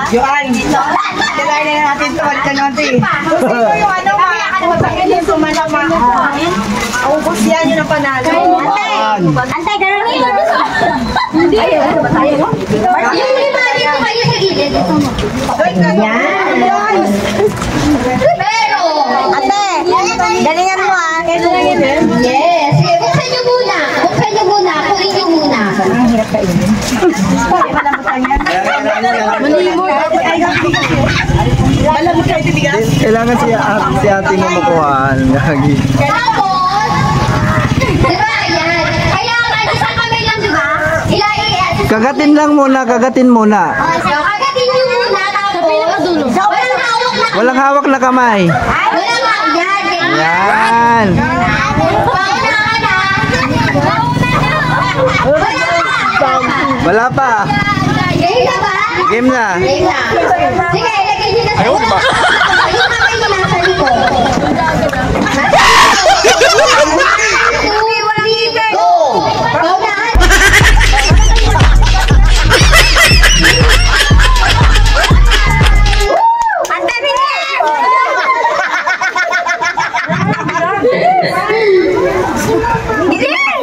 Joan, kailangan na natin tuwal ka natin. Gusto ko yung ano, yung sumalama. Ubus yan yun ang panalo. Antay, gano'n yun. Hindi. Yung lima dito kayo sa gilid. Yan. Pero, Ate, galingan mo ah. yes. Sige, buksan nyo muna. Buksan nyo muna. Kunin nyo muna. Ang hirap kainin. Kailangan si ate mo makuhaan. Tapos, diba, ayan. Kailangan, isang kamay lang, diba? Kagatin lang muna, kagatin muna. So, kagatin nyo muna, tapos, Walang hawak na kamay. walang yan. Yan. Wala pa. Game na ba? Game na. Game na. Sige, ilagay nyo na sa yung kamay nyo nasa likod. Go! Go na! Ang dami niya!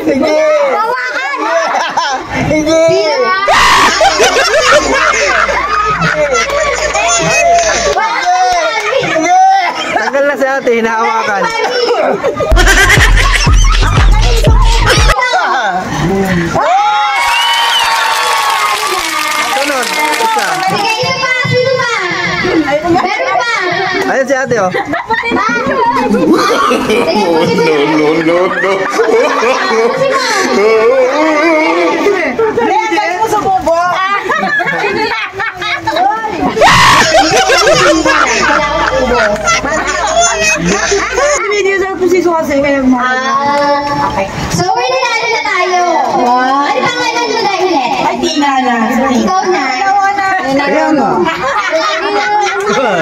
Sige. Bawakan! Sige. Tagal na si ate, hinahawakan. Sunod, isa. Sige, ito pa! Sino pa? Meron pa! Ayun si ate, oh. Galing mo sa bobo. Video sa posisyon kasi kaya mo. Okay. So, may nanalo na tayo. Ano pangalan mo na ulit? Ay, Tina na. Ikaw na. Kaya nga. Ano?